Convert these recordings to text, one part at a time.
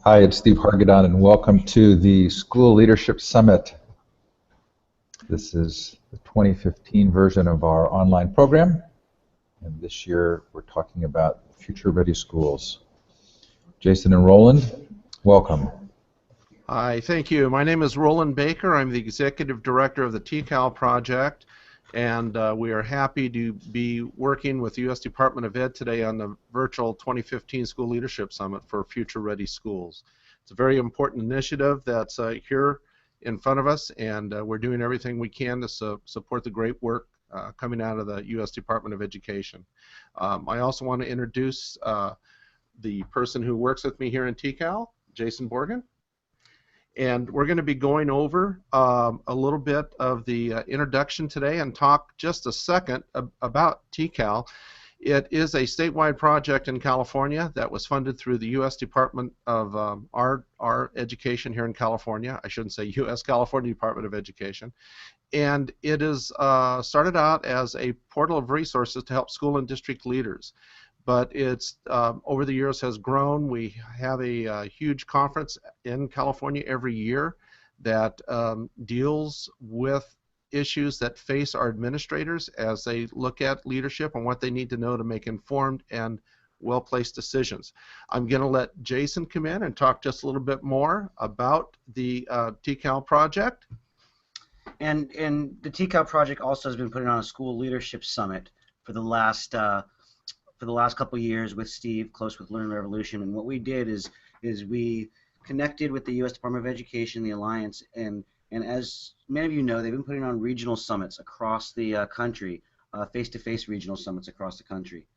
Hi, it's Steve Hargadon, and welcome to the School Leadership Summit. This is the 2015 version of our online program, and this year we're talking about future-ready schools. Jason and Roland, welcome. Hi, thank you. My name is Roland Baker. I'm the Executive Director of the TCAL project, and we are happy to be working with the U.S. Department of Ed today on the virtual 2015 School Leadership Summit for Future Ready Schools. It's a very important initiative that's here in front of us, and we're doing everything we can to support the great work coming out of the U.S. Department of Education. I also want to introduce the person who works with me here in TCAL, Jason Borgen. And we're going to be going over a little bit of the introduction today and talk just a second about TCAL. It is a statewide project in California that was funded through the U.S. Department of our education here in California. I shouldn't say U.S. California Department of Education. And it is started out as a portal of resources to help school and district leaders. But it's over the years has grown. We have a huge conference in California every year that deals with issues that face our administrators as they look at leadership and what they need to know to make informed and well-placed decisions. I'm going to let Jason come in and talk just a little bit more about the TCAL project. And the TCAL project also has been putting on a school leadership summit for the last couple of years with Steve, close with Learning Revolution. And what we did is we connected with the U.S. Department of Education, the Alliance, and as many of you know, they've been putting on regional summits across the country, face-to-face regional summits across the country.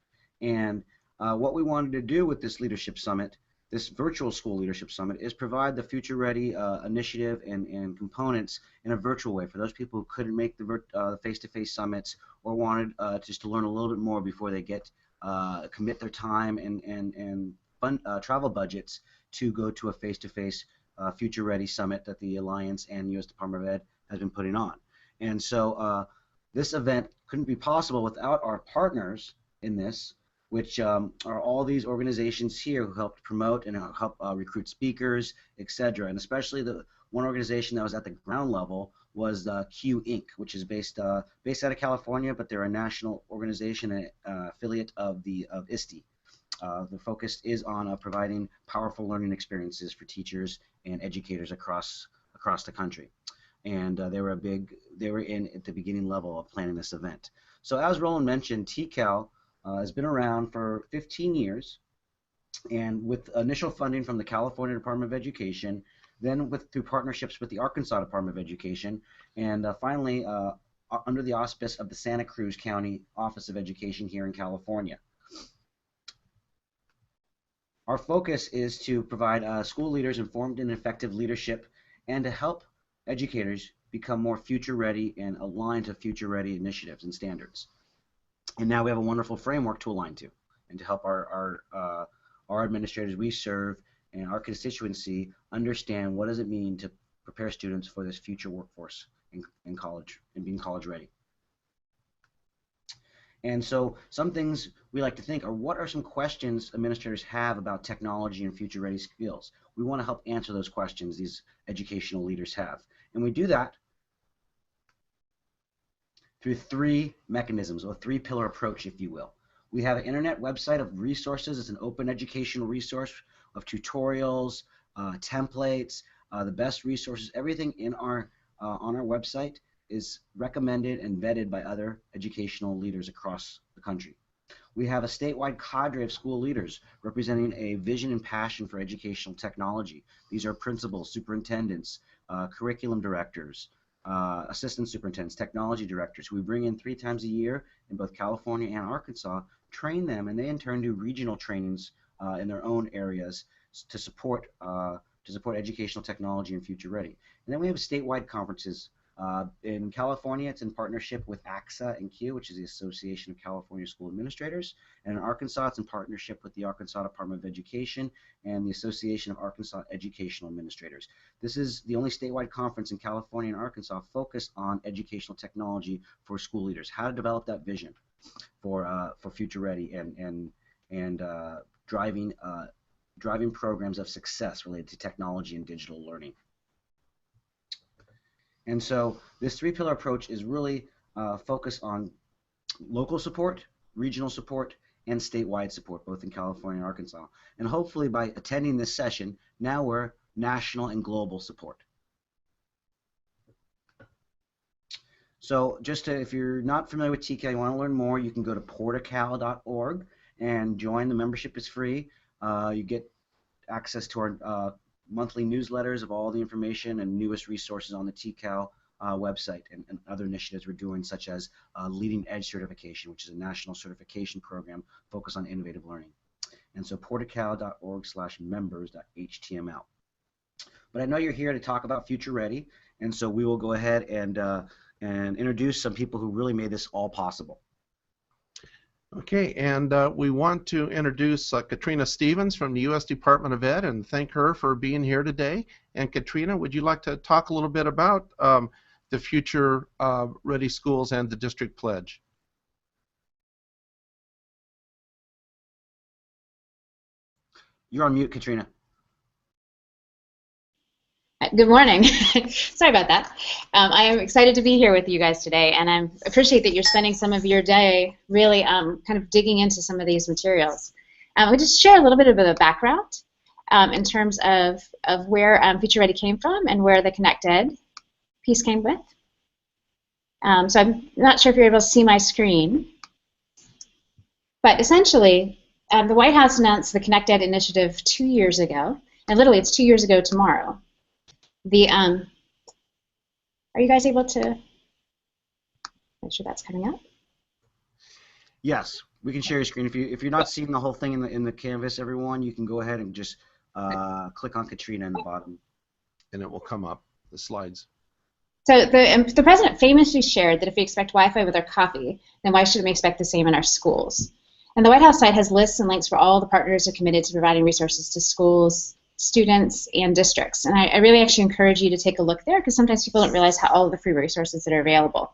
And what we wanted to do with this leadership summit, this virtual school leadership summit, is provide the Future Ready initiative and components in a virtual way for those people who couldn't make the face-to-face summits or wanted just to learn a little bit more before they commit their time and travel budgets to go to a face-to-face Future Ready summit that the Alliance and U.S. Department of Ed has been putting on. And so this event couldn't be possible without our partners in this, which are all these organizations here who helped promote and help recruit speakers, etc. And especially the one organization that was at the ground level was CUE Inc., which is based out of California, but they're a national organization, an affiliate of ISTE. The focus is on providing powerful learning experiences for teachers and educators across the country. And they were in at the beginning level of planning this event. So as Roland mentioned, TCAL has been around for 15 years, and with initial funding from the California Department of Education, then through partnerships with the Arkansas Department of Education, and finally under the auspice of the Santa Cruz County Office of Education here in California. Our focus is to provide school leaders informed and effective leadership and to help educators become more future ready and aligned to future ready initiatives and standards. And now we have a wonderful framework to align to and to help our administrators we serve and our constituency understand what does it mean to prepare students for this future workforce in college and being college ready. And so some things we like to think are, what are some questions administrators have about technology and future ready skills? We want to help answer those questions these educational leaders have. And we do that through three mechanisms, or three-pillar approach, if you will. We have an internet website of resources. It's an open educational resource of tutorials, templates, the best resources. Everything in on our website is recommended and vetted by other educational leaders across the country. We have a statewide cadre of school leaders representing a vision and passion for educational technology. These are principals, superintendents, curriculum directors, assistant superintendents, technology directors, who we bring in 3 times a year in both California and Arkansas, train them, and they in turn do regional trainings in their own areas to support educational technology and future ready. And then we have statewide conferences. In California, it's in partnership with ACSA and CUE, which is the Association of California School Administrators. And in Arkansas, it's in partnership with the Arkansas Department of Education and the Association of Arkansas Educational Administrators. This is the only statewide conference in California and Arkansas focused on educational technology for school leaders, how to develop that vision for future ready and driving driving programs of success related to technology and digital learning. And so this three-pillar approach is really focused on local support, regional support, and statewide support, both in California and Arkansas. And hopefully by attending this session, now we're national and global support. So just if you're not familiar with TCAL, you want to learn more, you can go to portacal.org and join. The membership is free. You get access to our monthly newsletters of all the information and newest resources on the TCAL website, and other initiatives we're doing, such as Leading Edge Certification, which is a national certification program focused on innovative learning. And so portacal.org/members.html. But I know you're here to talk about Future Ready, and so we will go ahead and introduce some people who really made this all possible. Okay, and we want to introduce Katrina Stevens from the U.S. Department of Ed and thank her for being here today. And Katrina, would you like to talk a little bit about the Future Ready Schools and the District Pledge? You're on mute, Katrina. Good morning. Sorry about that. I am excited to be here with you guys today, and I appreciate that you're spending some of your day really kind of digging into some of these materials. We'll just share a little bit of a background in terms of where Future Ready came from and where the ConnectEd piece came with. So I'm not sure if you're able to see my screen, but essentially the White House announced the ConnectEd initiative 2 years ago, and literally it's 2 years ago tomorrow. Are you guys able to make sure that's coming up? Yes, we can share your screen. If you're not seeing the whole thing in the canvas, everyone, you can go ahead and just click on Katrina in the bottom, and it will come up, the slides. So the president famously shared that if we expect Wi-Fi with our coffee, then why shouldn't we expect the same in our schools? And the White House site has lists and links for all the partners who are committed to providing resources to schools, students, and districts. And I really actually encourage you to take a look there, because sometimes people don't realize how all of the free resources that are available.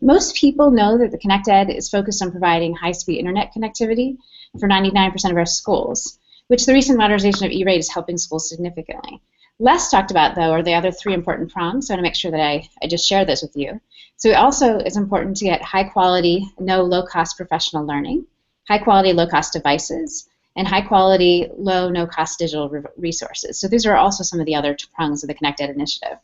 Most people know that the ConnectEd is focused on providing high-speed internet connectivity for 99% of our schools, which the recent modernization of E-Rate is helping schools significantly. Less talked about, though, are the other three important prongs, so I want to make sure that I just share those with you. So also it's important to get high-quality, low-cost professional learning, high-quality, low-cost devices, and high-quality, low, no-cost digital resources. So these are also some of the other prongs of the ConnectEd initiative.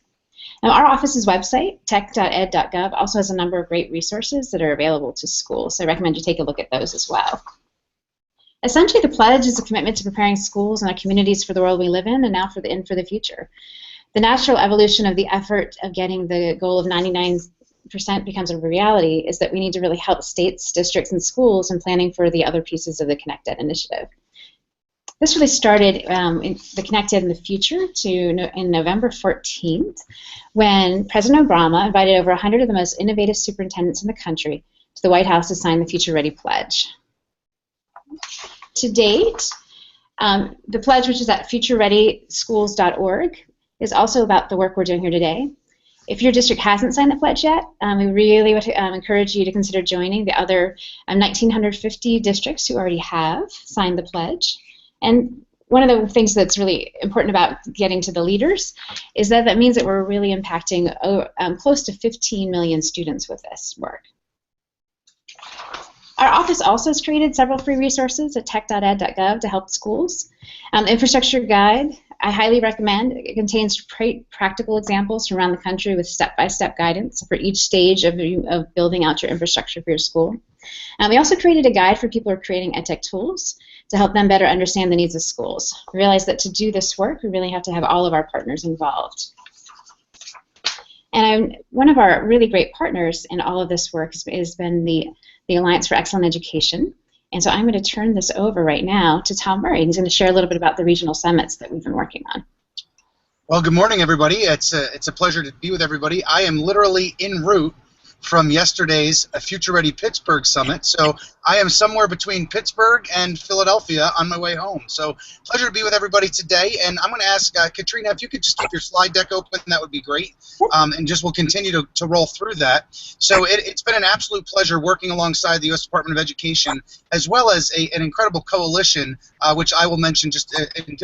Now, our office's website, tech.ed.gov, also has a number of great resources that are available to schools, so I recommend you take a look at those as well. Essentially, the pledge is a commitment to preparing schools and our communities for the world we live in, and now for the future. The natural evolution of the effort of getting the goal of 99% becomes a reality is that we need to really help states, districts, and schools in planning for the other pieces of the ConnectEd initiative. This really started in the ConnectEd in the Future in November 14th, when President Obama invited over 100 of the most innovative superintendents in the country to the White House to sign the Future Ready Pledge. To date, the pledge, which is at futurereadyschools.org, is also about the work we're doing here today. If your district hasn't signed the pledge yet, we really would encourage you to consider joining the other 1,950 districts who already have signed the pledge. And one of the things that's really important about getting to the leaders is that means that we're really impacting close to 15 million students with this work. Our office also has created several free resources at tech.ed.gov to help schools. The infrastructure guide, I highly recommend. It contains practical examples from around the country with step-by-step guidance for each stage of building out your infrastructure for your school. We also created a guide for people who are creating EdTech tools to help them better understand the needs of schools. We realize that to do this work, we really have to have all of our partners involved. And one of our really great partners in all of this work has been the Alliance for Excellent Education. And so I'm going to turn this over right now to Tom Murray. He's going to share a little bit about the regional summits that we've been working on. Well, good morning, everybody. It's a pleasure to be with everybody. I am literally en route from yesterday's Future Ready Pittsburgh Summit. So I am somewhere between Pittsburgh and Philadelphia on my way home. So pleasure to be with everybody today. And I'm going to ask Katrina, if you could just keep your slide deck open, that would be great. And just we'll continue to roll through that. So it's been an absolute pleasure working alongside the U.S. Department of Education, as well as an incredible coalition, which I will mention just in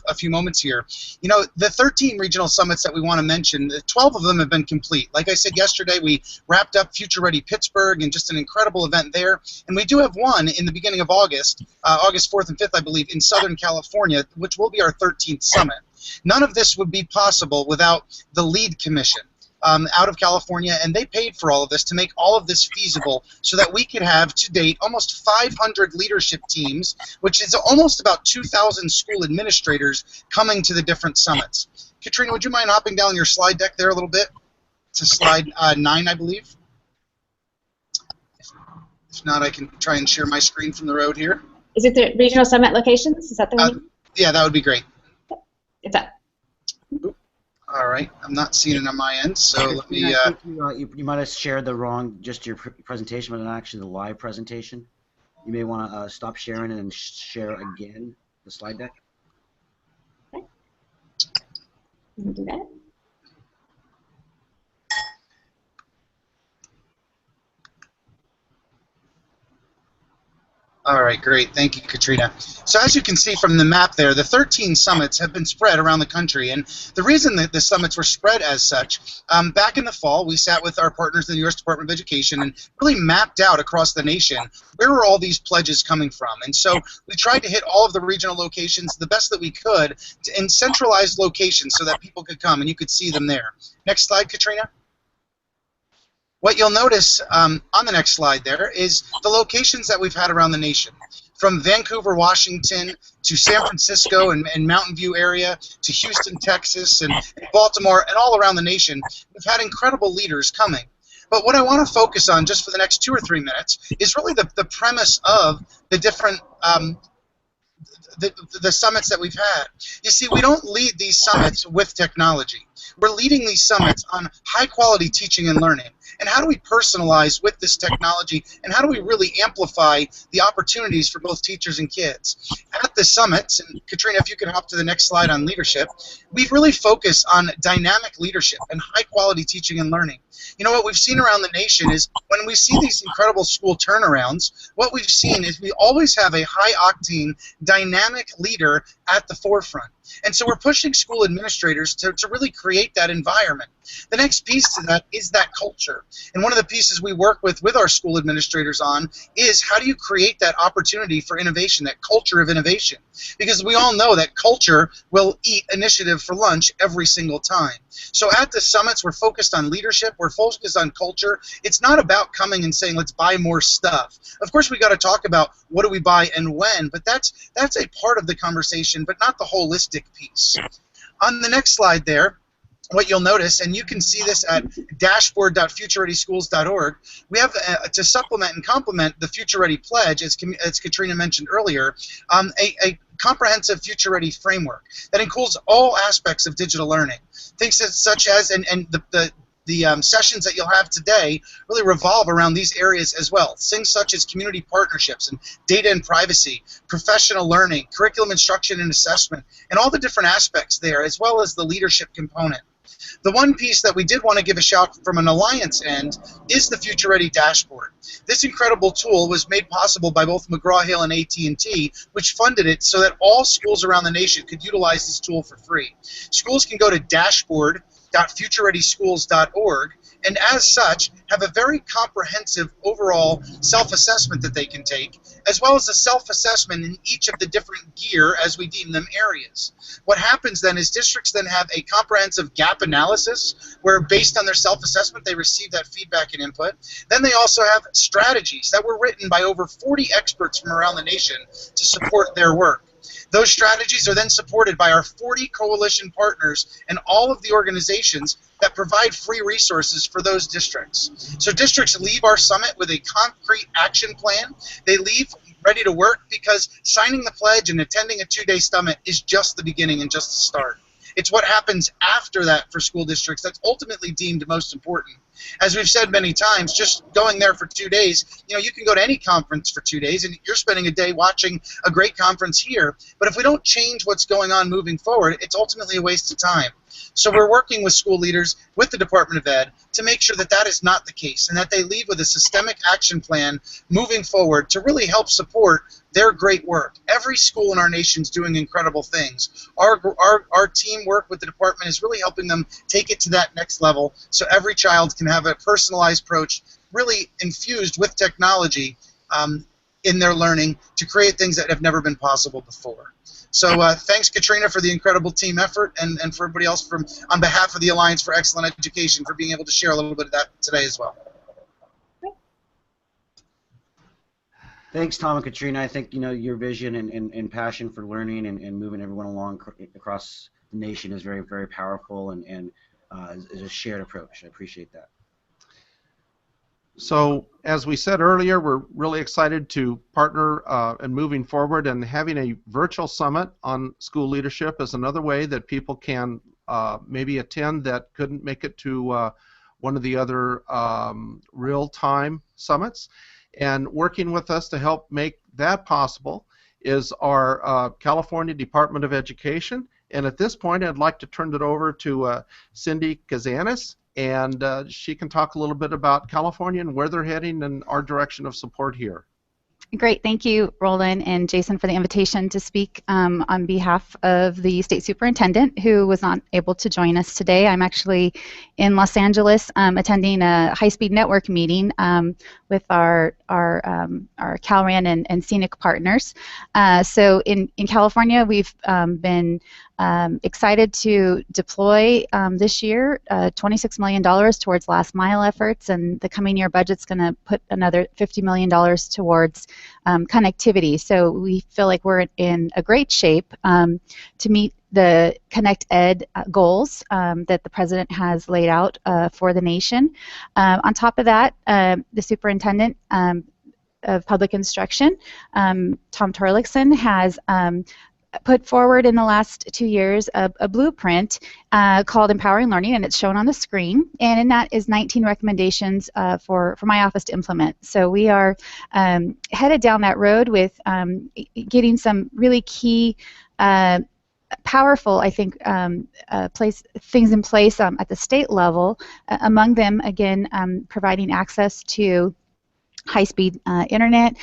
a few moments here. You know, the 13 regional summits that we want to mention, 12 of them have been complete. Like I said yesterday, we wrapped up Future Ready Pittsburgh and just an incredible event there. And we do have one in the beginning of August, August 4th and 5th, I believe, in Southern California, which will be our 13th summit. None of this would be possible without the LEAD Commission out of California, and they paid for all of this to make all of this feasible so that we could have, to date, almost 500 leadership teams, which is almost about 2,000 school administrators coming to the different summits. Katrina, would you mind hopping down your slide deck there a little bit to slide 9, I believe? If not, I can try and share my screen from the road here. Is it the regional summit locations? Is that the one? Yeah, that would be great. It's up. All right, I'm not seeing it on my end, so let me. You might have shared the wrong, just your presentation, but not actually the live presentation. You may want to stop sharing and share again the slide deck. Okay. Let me do that. All right, great. Thank you, Katrina. So as you can see from the map there, the 13 summits have been spread around the country. And the reason that the summits were spread as such, back in the fall, we sat with our partners in the U.S. Department of Education and really mapped out across the nation where were all these pledges coming from. And so we tried to hit all of the regional locations the best that we could in centralized locations so that people could come and you could see them there. Next slide, Katrina. What you'll notice on the next slide there is the locations that we've had around the nation. From Vancouver, Washington, to San Francisco and Mountain View area, to Houston, Texas, and Baltimore, and all around the nation, we've had incredible leaders coming. But what I want to focus on just for the next 2 or 3 minutes is really the premise of the different the summits that we've had. You see, we don't lead these summits with technology. We're leading these summits on high-quality teaching and learning. And how do we personalize with this technology, and how do we really amplify the opportunities for both teachers and kids? At the summits, and Katrina, if you could hop to the next slide on leadership, we've really focused on dynamic leadership and high-quality teaching and learning. You know, what we've seen around the nation is when we see these incredible school turnarounds, what we've seen is we always have a high-octane, dynamic leader at the forefront. And so we're pushing school administrators to really create that environment. The next piece to that is that culture. And one of the pieces we work with our school administrators on is how do you create that opportunity for innovation, that culture of innovation? Because we all know that culture will eat initiative for lunch every single time. So at the summits, we're focused on leadership, we're focused on culture. It's not about coming and saying, let's buy more stuff. Of course, we got to talk about what do we buy and when, but that's a part of the conversation, but not the holistic piece. On the next slide there, what you'll notice, and you can see this at dashboard.futurereadyschools.org, we have to supplement and complement the Future Ready Pledge, as Katrina mentioned earlier, a comprehensive Future Ready framework that includes all aspects of digital learning. Things such as, and the sessions that you'll have today really revolve around these areas as well. Things such as community partnerships and data and privacy, professional learning, curriculum instruction and assessment, and all the different aspects there, as well as the leadership component. The one piece that we did want to give a shout from an alliance end is the Future Ready Dashboard. This incredible tool was made possible by both McGraw-Hill and AT&T, which funded it so that all schools around the nation could utilize this tool for free. Schools can go to dashboard.futurereadyschools.org and as such have a very comprehensive overall self-assessment that they can take, as well as a self-assessment in each of the different gear as we deem them areas. What happens then is districts then have a comprehensive gap analysis where based on their self-assessment they receive that feedback and input. Then they also have strategies that were written by over 40 experts from around the nation to support their work. Those strategies are then supported by our 40 coalition partners and all of the organizations that provide free resources for those districts. So districts leave our summit with a concrete action plan. They leave ready to work because signing the pledge and attending a 2-day summit is just the beginning and just the start. It's what happens after that for school districts that's ultimately deemed most important. As we've said many times, just going there for 2 days, you can go to any conference for 2 days and you're spending a day watching a great conference here. But if we don't change what's going on moving forward, it's ultimately a waste of time. So we're working with school leaders, with the Department of Ed, to make sure that that is not the case and that they leave with a systemic action plan moving forward to really help support their great work. Every school in our nation is doing incredible things. Our teamwork with the department is really helping them take it to that next level so every child can have a personalized approach really infused with technology in their learning to create things that have never been possible before. So thanks, Katrina, for the incredible team effort, and for everybody else on behalf of the Alliance for Excellent Education for being able to share a little bit of that today as well. Thanks, Tom and Katrina. I think your vision and passion for learning and moving everyone along across the nation is very, very powerful and is a shared approach. I appreciate that. So, as we said earlier, we're really excited to partner and moving forward, and having a virtual summit on school leadership is another way that people can maybe attend that couldn't make it to one of the other real-time summits. And working with us to help make that possible is our California Department of Education. And at this point, I'd like to turn it over to Cindy Kazanis, and she can talk a little bit about California and where they're heading and our direction of support here. Great. Thank you, Roland and Jason, for the invitation to speak on behalf of the state superintendent, who was not able to join us today. I'm actually in Los Angeles attending a high-speed network meeting with our CalRAN and Scenic partners. So in California, we've been excited to deploy this year $26 million towards last mile efforts, and the coming year budget's going to put another $50 million towards connectivity. So we feel like we're in a great shape to meet the Connect Ed goals that the President has laid out for the nation. On top of that, the Superintendent of Public Instruction, Tom Torlakson, has put forward in the last 2 years a blueprint called Empowering Learning, and it's shown on the screen. And in that is 19 recommendations for my office to implement. So we are headed down that road with getting some really key powerful, I think, things in place at the state level. Among them, again, providing access to high-speed internet,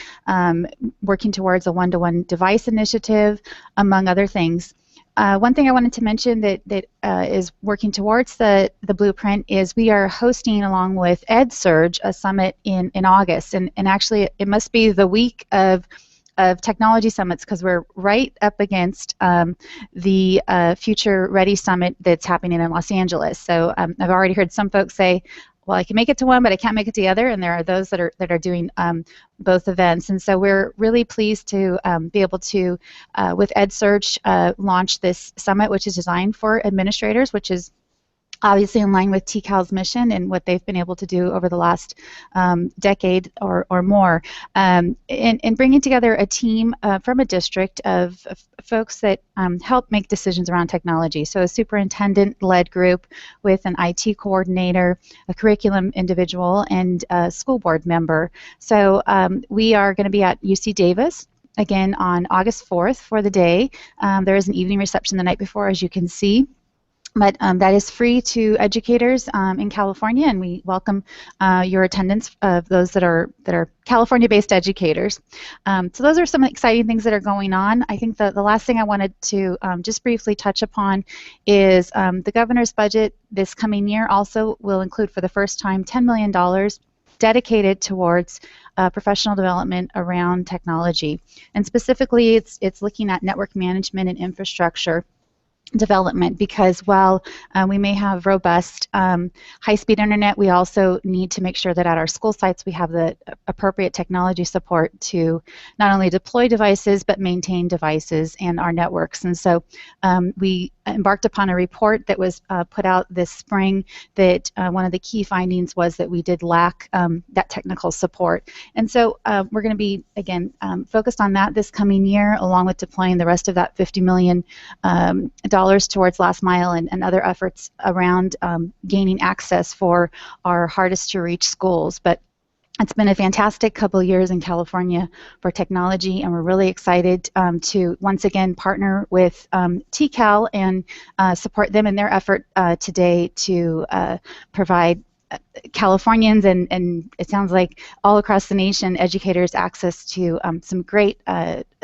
working towards a one-to-one device initiative, among other things. One thing I wanted to mention that is working towards the blueprint is we are hosting, along with EdSurge, a summit in August, and actually it must be the week of technology summits, because we're right up against the Future Ready Summit that's happening in Los Angeles. So I've already heard some folks say, well, I can make it to one, but I can't make it to the other, and there are those that are doing both events. And so we're really pleased to be able to, with EdSurge, launch this summit, which is designed for administrators, which is obviously in line with TCAL's mission and what they've been able to do over the last decade or more, and bringing together a team from a district of folks that help make decisions around technology. So a superintendent-led group with an IT coordinator, a curriculum individual, and a school board member. So we are going to be at UC Davis again on August 4th for the day. There is an evening reception the night before, as you can see. But that is free to educators in California, and we welcome your attendance of those that are California-based educators. So those are some exciting things that are going on. I think the last thing I wanted to just briefly touch upon is the governor's budget this coming year also will include, for the first time, $10 million dedicated towards professional development around technology. And specifically, it's looking at network management and infrastructure development, because while we may have robust high-speed internet, we also need to make sure that at our school sites we have the appropriate technology support to not only deploy devices but maintain devices and our networks. And so we embarked upon a report that was put out this spring that one of the key findings was that we did lack that technical support. And so we're going to be, again, focused on that this coming year, along with deploying the rest of that $50 million towards last mile and other efforts around gaining access for our hardest to reach schools. But it's been a fantastic couple of years in California for technology, and we're really excited to once again partner with TCAL and support them in their effort today to provide Californians and it sounds like all across the nation educators access to some great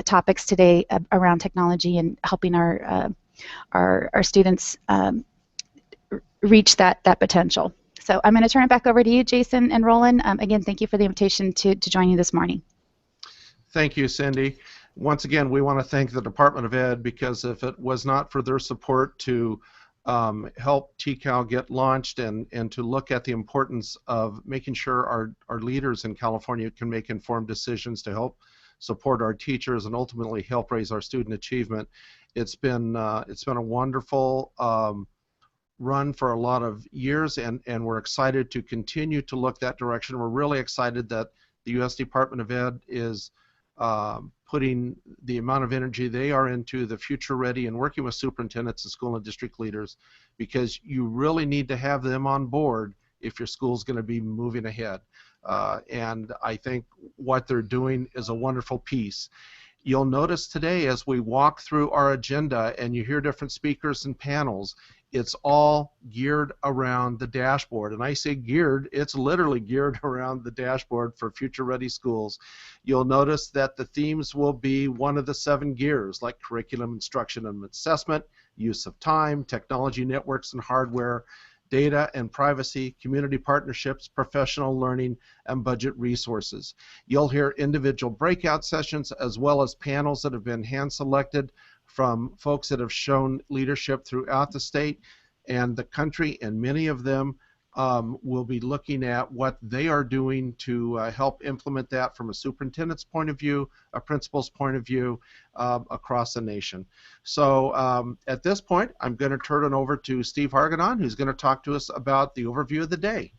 topics today around technology and helping our students reach that potential. So I'm going to turn it back over to you, Jason and Roland. Again, thank you for the invitation to join you this morning. Thank you, Cindy. Once again, we want to thank the Department of Ed, because if it was not for their support to help TCAL get launched and to look at the importance of making sure our leaders in California can make informed decisions to help support our teachers and ultimately help raise our student achievement, it's been a wonderful run for a lot of years, and we're excited to continue to look that direction. We're really excited that the U.S. Department of Ed is putting the amount of energy they are into the future ready and working with superintendents and school and district leaders, because you really need to have them on board if your school's going to be moving ahead. And I think what they're doing is a wonderful piece. You'll notice today as we walk through our agenda and you hear different speakers and panels, it's all geared around the dashboard. And I say geared, it's literally geared around the dashboard for Future Ready Schools. You'll notice that the themes will be one of the 7 gears, like curriculum, instruction and assessment, use of time, technology, networks and hardware, data and privacy, community partnerships, professional learning, and budget resources. You'll hear individual breakout sessions as well as panels that have been hand-selected from folks that have shown leadership throughout the state and the country, and many of them will be looking at what they are doing to help implement that from a superintendent's point of view, a principal's point of view, across the nation. So at this point, I'm going to turn it over to Steve Hargadon, who's going to talk to us about the overview of the day.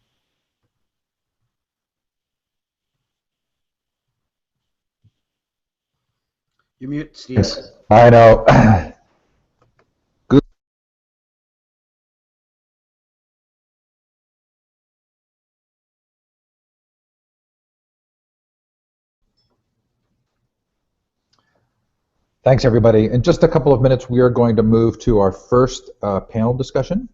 You're mute, Steve. Yes, I know. Good. Thanks, everybody. In just a couple of minutes, we are going to move to our first panel discussion.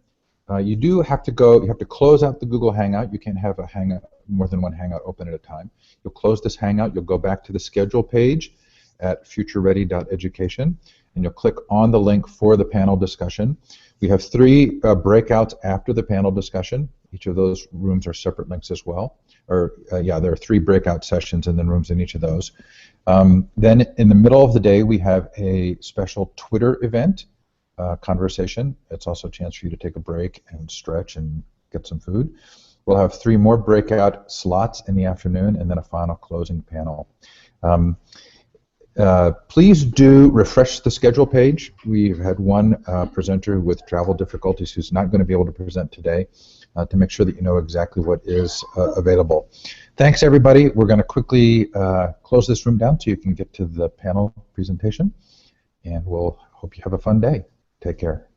You do have to go, you have to close out the Google Hangout. You can't have a Hangout, more than one Hangout open at a time. You'll close this Hangout, you'll go back to the schedule page at futureready.education, and you'll click on the link for the panel discussion. We have 3 breakouts after the panel discussion. Each of those rooms are separate links as well. Or yeah, there are 3 breakout sessions and then rooms in each of those. Then in the middle of the day, we have a special Twitter event, conversation. It's also a chance for you to take a break and stretch and get some food. We'll have 3 more breakout slots in the afternoon and then a final closing panel. Please do refresh the schedule page. We've had one presenter with travel difficulties who's not going to be able to present today, to make sure that you know exactly what is available. Thanks, everybody. We're going to quickly close this room down so you can get to the panel presentation, and we'll hope you have a fun day. Take care.